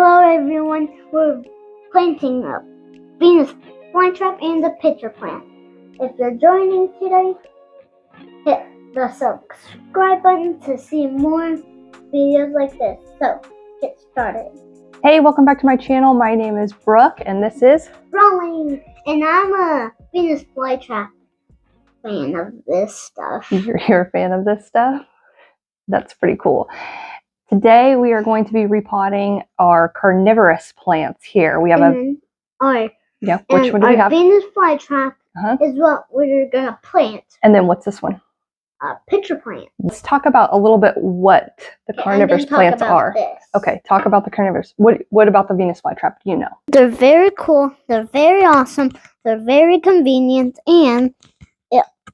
Hello everyone, we're planting a Venus flytrap and a pitcher plant. If you're joining today, hit the subscribe button to see more videos like this. So, get started. Hey, welcome back to my channel. My name is Brooke and this is Rolling, and I'm a Venus flytrap fan of this stuff. You're a fan of this stuff? That's pretty cool. Today we are going to be repotting our carnivorous plants here. We have which one do we have? Venus flytrap is what we're gonna plant. And then what's this one? A pitcher plant. Let's talk about a little bit what the carnivorous plants are. Okay, talk about the carnivorous. What about the Venus flytrap? Do you know? They're very cool. They're very awesome. They're very convenient, and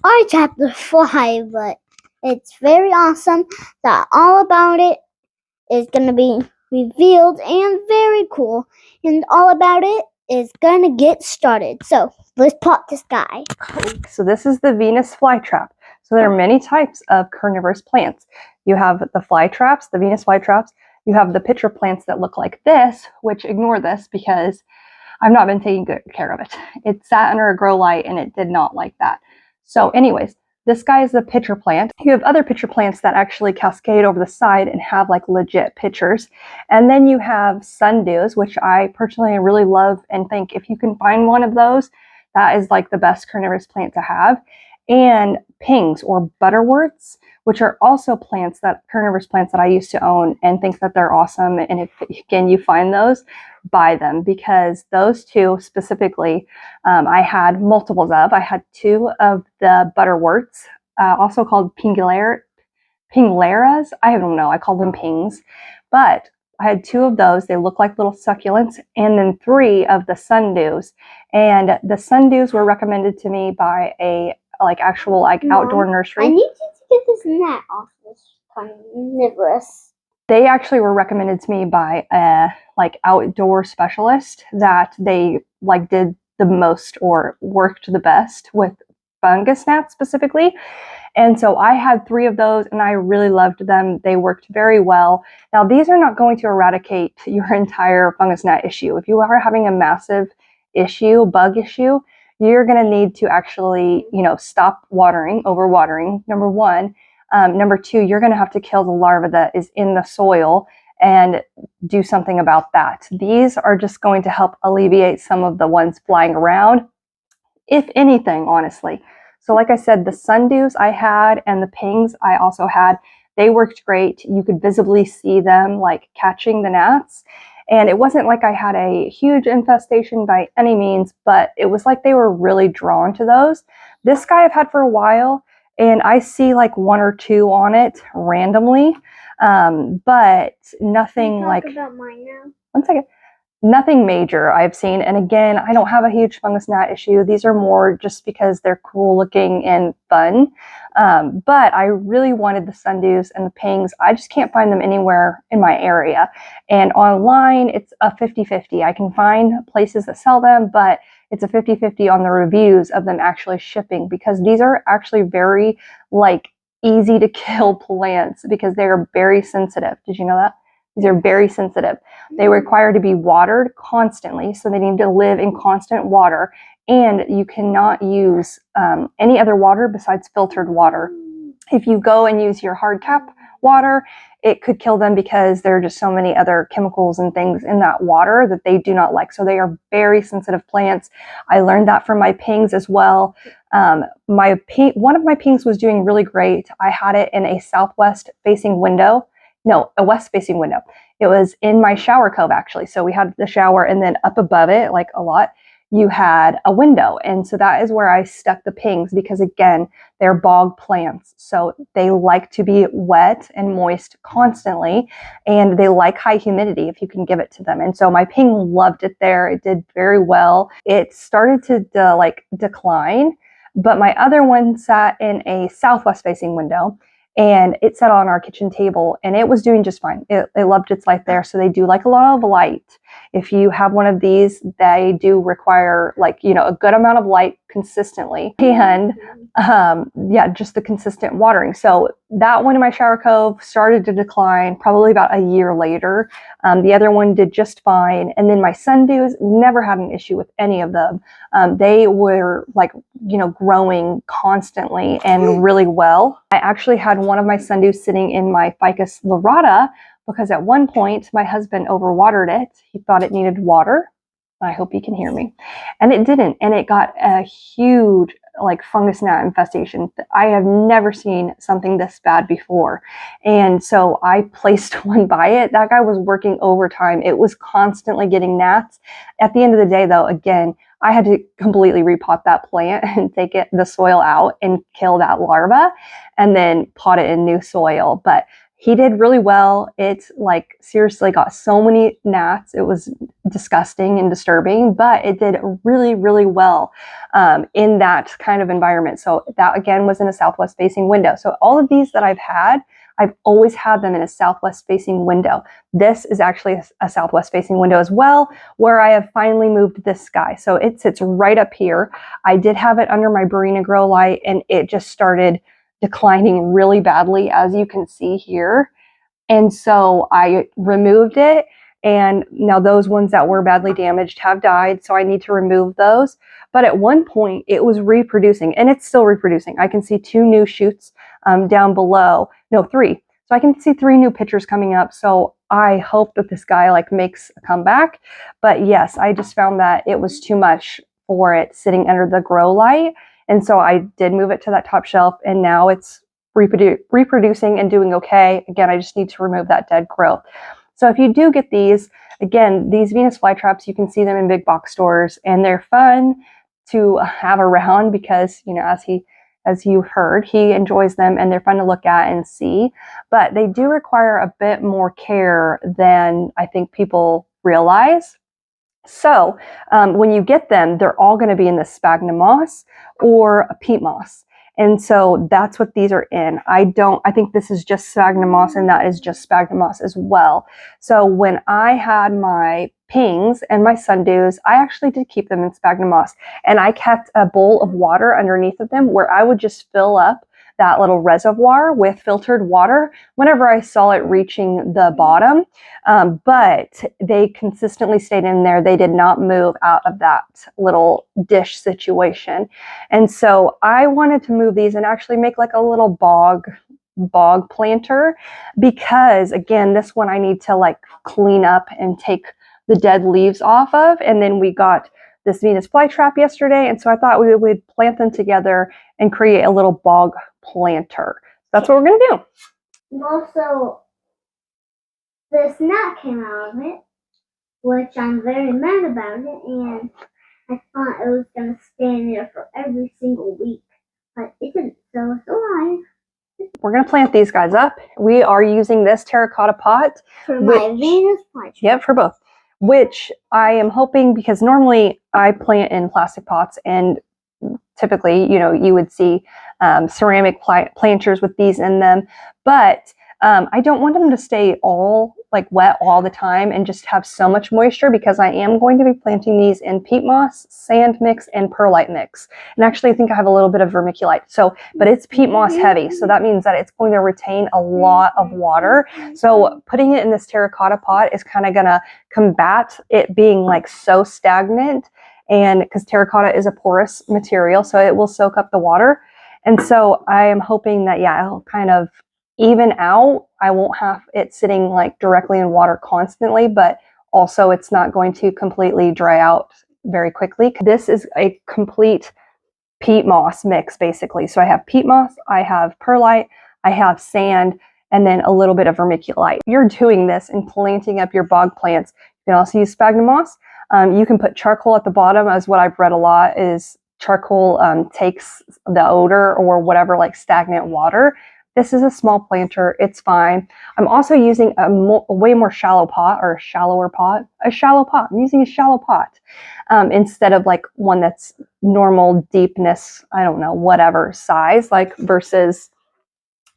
I trap the fly, but it's very awesome. That all about it is gonna be revealed and very cool, and all about it is gonna get started. So let's plot this guy. So this is the Venus flytrap. So there are many types of carnivorous plants. You have the flytraps, the Venus flytraps. You have the pitcher plants that look like this, which ignore this because I've not been taking good care of it. It sat under a grow light and it did not like that. So anyways, this guy is the pitcher plant. You have other pitcher plants that actually cascade over the side and have like legit pitchers. And then you have sundews, which I personally really love and think if you can find one of those, that is like the best carnivorous plant to have. And pings or butterworts, which are also carnivorous plants that I used to own and think that they're awesome. And if again you find those, buy them, because those two specifically, I had multiples of. I had two of the butterworts, also called pingleras. I don't know. I call them pings, but I had two of those. They look like little succulents, and then three of the sundews. And the sundews were recommended to me by a actual outdoor nursery. I need you to get this net off this carnivorous. They actually were recommended to me by a outdoor specialist that they did the most or worked the best with fungus gnats specifically. And so I had three of those and I really loved them. They worked very well. Now these are not going to eradicate your entire fungus gnat issue. If you are having a massive issue, bug issue, you're going to need to actually, stop overwatering, number one. Number two, you're going to have to kill the larva that is in the soil and do something about that. These are just going to help alleviate some of the ones flying around, if anything, honestly. So like I said, the sundews I had and the pings I also had, they worked great. You could visibly see them catching the gnats. And it wasn't like I had a huge infestation by any means, but it was like they were really drawn to those. This guy I've had for a while, and I see one or two on it randomly, but nothing about mine now? One second. Nothing major I've seen. And again, I don't have a huge fungus gnat issue. These are more just because they're cool looking and fun. But I really wanted the sundews and the pings. I just can't find them anywhere in my area. And online, it's a 50-50. I can find places that sell them, but it's a 50-50 on the reviews of them actually shipping, because these are actually very easy to kill plants because they are very sensitive. Did you know that? These are very sensitive. They require to be watered constantly, so they need to live in constant water. And you cannot use any other water besides filtered water. If you go and use your hard cap water, it could kill them because there are just so many other chemicals and things in that water that they do not like. So they are very sensitive plants. I learned that from my pings as well. One of my pings was doing really great. I had it in a southwest facing window. No, a west-facing window. It was in my shower cove, actually. So we had the shower, and then up above it, a lot, you had a window. And so that is where I stuck the pings because, again, they're bog plants. So they like to be wet and moist constantly, and they like high humidity if you can give it to them. And so my ping loved it there. It did very well. It started to decline, but my other one sat in a southwest-facing window. And it sat on our kitchen table and it was doing just fine. It loved its life there. So they do like a lot of light. If you have one of these, they do require a good amount of light consistently. And yeah, just the consistent watering. So that one in my shower cove started to decline probably about a year later. The other one did just fine. And then my sundews, never had an issue with any of them. They were like, you know, growing constantly and really well. I actually had one of my sundews sitting in my Ficus lyrata because at one point my husband overwatered it. He thought it needed water. I hope you can hear me. And it didn't. And it got a huge like fungus gnat infestation. I have never seen something this bad before. And so I placed one by it. That guy was working overtime. It was constantly getting gnats. At the end of the day though, again, I had to completely repot that plant and take the soil out and kill that larva and then pot it in new soil. But he did really well. It like seriously got so many gnats. It was disgusting and disturbing, but it did really, really well in that kind of environment. So that again was in a southwest facing window. So all of these that I've had, I've always had them in a southwest facing window. This is actually a southwest facing window as well, where I have finally moved this guy. So it sits right up here. I did have it under my Barina grow light and it just started declining really badly, as you can see here. And so I removed it. And now those ones that were badly damaged have died. So I need to remove those. But at one point it was reproducing and it's still reproducing. I can see 2 new shoots down below. No, 3. So I can see 3 new pictures coming up. So I hope that this guy like makes a comeback. But yes, I just found that it was too much for it sitting under the grow light. And so I did move it to that top shelf and now it's reproducing and doing okay. Again, I just need to remove that dead growth. So if you do get these, again, these Venus flytraps, you can see them in big box stores and they're fun to have around because, you know, as you heard, he enjoys them and they're fun to look at and see, but they do require a bit more care than I think people realize. So when you get them, they're all going to be in the sphagnum moss or a peat moss. And so that's what these are in. I think this is just sphagnum moss and that is just sphagnum moss as well. So when I had my pings and my sundews, I actually did keep them in sphagnum moss and I kept a bowl of water underneath of them where I would just fill up that little reservoir with filtered water whenever I saw it reaching the bottom. But they consistently stayed in there. They did not move out of that little dish situation. And so I wanted to move these and actually make like a little bog planter because again, this one I need to like clean up and take the dead leaves off of. And then we got this Venus flytrap yesterday. And so I thought we would plant them together and create a little bog planter. That's what we're going to do. And also, this gnat came out of it, which I'm very mad about it, and I thought it was going to stay in there for every single week, but it didn't, so it's alive. We're going to plant these guys up. We are using this terracotta pot. For my Venus flytrap. Yep, for both. Which I am hoping, because normally I plant in plastic pots and typically, you know, you would see ceramic planters with these in them, but I don't want them to stay all like wet all the time and just have so much moisture because I am going to be planting these in peat moss, sand mix, and perlite mix. And actually I think I have a little bit of vermiculite. So, but it's peat moss heavy. So that means that it's going to retain a lot of water. So putting it in this terracotta pot is kind of going to combat it being like so stagnant. And because terracotta is a porous material, so it will soak up the water. And so I am hoping that, yeah, it'll kind of even out. I won't have it sitting like directly in water constantly, but also it's not going to completely dry out very quickly. This is a complete peat moss mix, basically. So I have peat moss, I have perlite, I have sand, and then a little bit of vermiculite. You're doing this and planting up your bog plants. You can also use sphagnum moss. You can put charcoal at the bottom, as what I've read a lot is charcoal takes the odor or whatever, like stagnant water. This is a small planter. It's fine. I'm also using a way more shallow pot, or a shallower pot. A shallow pot. I'm using a shallow pot instead of like one that's normal deepness, I don't know, whatever size, like versus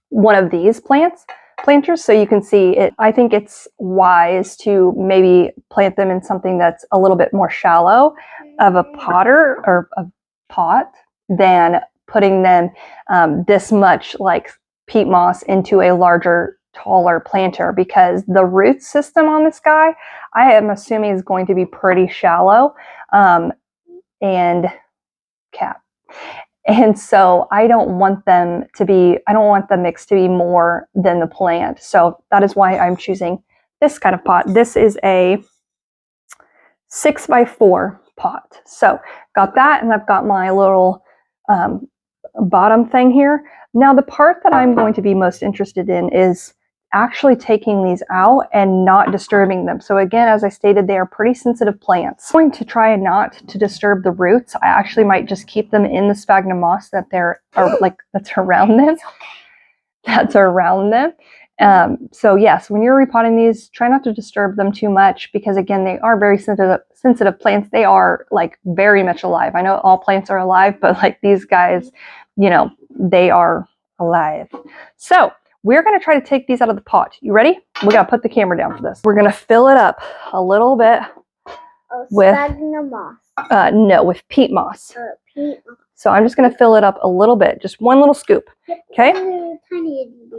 one of these planters. So you can see it. I think it's wise to maybe plant them in something that's a little bit more shallow of a potter or a pot than putting them this much like peat moss into a larger, taller planter, because the root system on this guy, I am assuming, is going to be pretty shallow and cap. And so I don't want the mix to be more than the plant. So that is why I'm choosing this kind of pot. This is a 6x4 pot. So got that, and I've got my little bottom thing here. Now the part that I'm going to be most interested in is actually taking these out and not disturbing them. So again, as I stated, they are pretty sensitive plants. I'm going to try not to disturb the roots. I actually might just keep them in the sphagnum moss that's around them. That's around them. So yes, when you're repotting these, try not to disturb them too much, because again, they are very sensitive plants. They are like very much alive. I know all plants are alive, but like these guys, you know, they are alive. So we're going to try to take these out of the pot. You ready? We got to put the camera down for this. We're going to fill it up a little bit with sphagnum moss. No, with peat moss. Peat moss. So I'm just going to fill it up a little bit, just one little scoop, okay,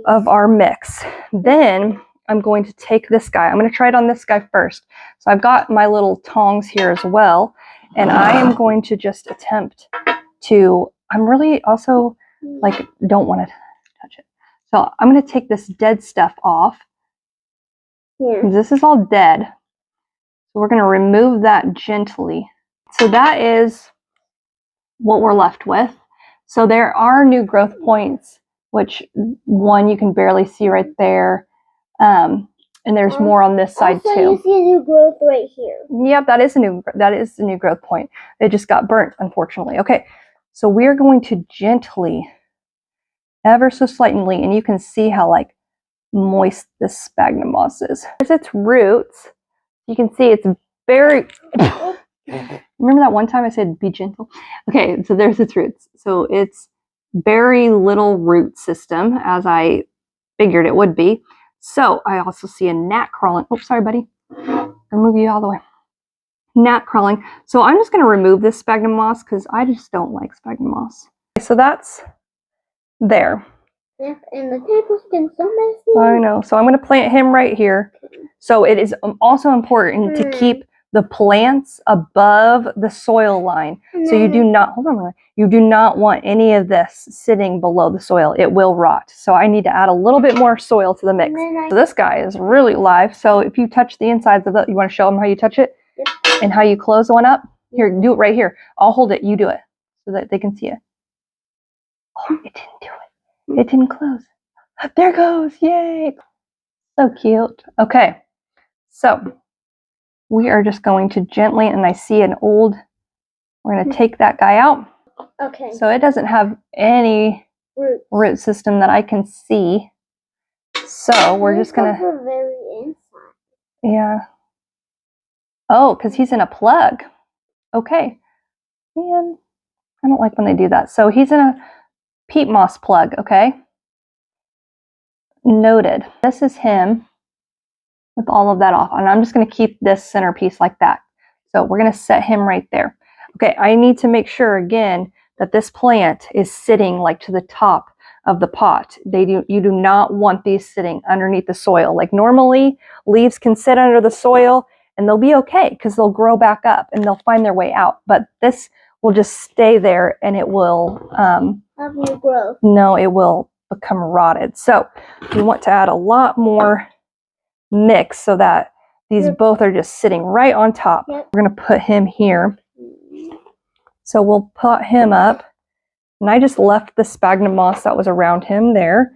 of our mix. Then I'm going to take this guy. I'm going to try it on this guy first. So I've got my little tongs here as well, and I am going to just attempt to, I'm really also like, don't want to touch it. So I'm going to take this dead stuff off. Yeah. This is all dead. So we're going to remove that gently. So that is what we're left with. So there are new growth points, which one you can barely see right there. And there's more on this side also, too. You see a new growth right here. Yep, that is a new growth point. It just got burnt, unfortunately. Okay, so we're going to gently, ever so slightly, and you can see how like moist this sphagnum moss is. There's its roots. You can see it's very. Remember that one time I said be gentle? Okay, so there's its roots. So it's very little root system, as I figured it would be. So I also see a gnat crawling. Oh, sorry, buddy. I'll move you all the way. Gnat crawling. So I'm just going to remove this sphagnum moss because I just don't like sphagnum moss. Okay, so that's there. Yeah, and the table's getting so messy. I know. So I'm going to plant him right here. So it is also important to keep the plants above the soil line. So you do not, hold on, you do not want any of this sitting below the soil. It will rot. So I need to add a little bit more soil to the mix. So this guy is really live. So if you touch the insides of it, you want to show them how you touch it? Yep. And how you close one up? Here, do it right here. I'll hold it, you do it, so that they can see it. Oh, it didn't do it. It didn't close. There it goes, yay. So cute. Okay, so we are just going to gently, and I see an old, we're going to take that guy out. Okay. So it doesn't have any root system that I can see. So we're just going to, the very inside. yeah. Oh, because he's in a plug. Okay. Man, I don't like when they do that. So he's in a peat moss plug, okay? Noted. This is him with all of that off. And I'm just going to keep this centerpiece like that. So we're going to set him right there. Okay, I need to make sure again that this plant is sitting like to the top of the pot. You do not want these sitting underneath the soil. Like normally leaves can sit under the soil and they'll be okay because they'll grow back up and they'll find their way out. But this will just stay there and it will have new growth. No, it will become rotted. So we want to add a lot more mix so that these both are just sitting right on top. Yep. We're going to put him here. So we'll put him up. And I just left the sphagnum moss that was around him there.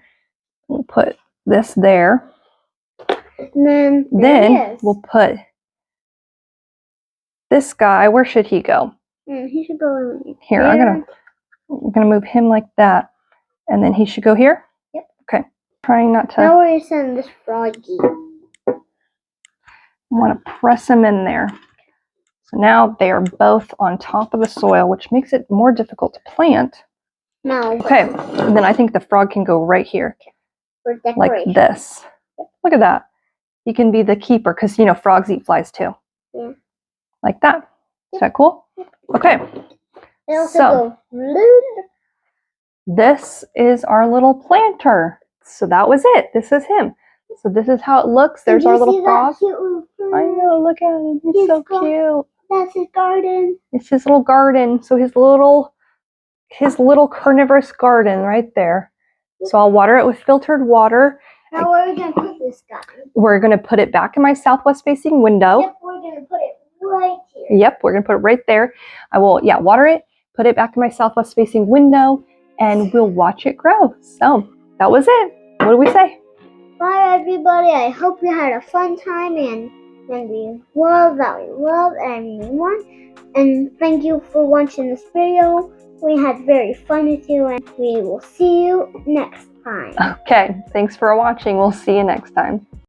We'll put this there. And then we'll put this guy. Where should he go? He should go here. I'm gonna move him like that. And then he should go here? Yep. Okay. Trying not to. Now we're gonna send this froggy. I want to press him in there. So now they are both on top of the soil, which makes it more difficult to plant. No. Okay, and then I think the frog can go right here. For decoration. Like this. Look at that. He can be the keeper because, you know, frogs eat flies too. Yeah. Like that. Is that cool? Okay. They also So, go. this is our little planter. So that was it. This is him. So this is how it looks. There's our little frog. I know, look at him. He's so cute. That's his garden. It's his little garden. So his little carnivorous garden right there. So I'll water it with filtered water. Now where are we going to put this guy? We're going to put it back in my southwest facing window. Yep, we're going to put it right here. Yep, we're going to put it right there. I will, water it, put it back in my southwest facing window, and we'll watch it grow. So that was it. What do we say? Bye, everybody. I hope you had a fun time, and we love everyone. And thank you for watching this video. We had very fun with you, and we will see you next time. Okay, thanks for watching. We'll see you next time.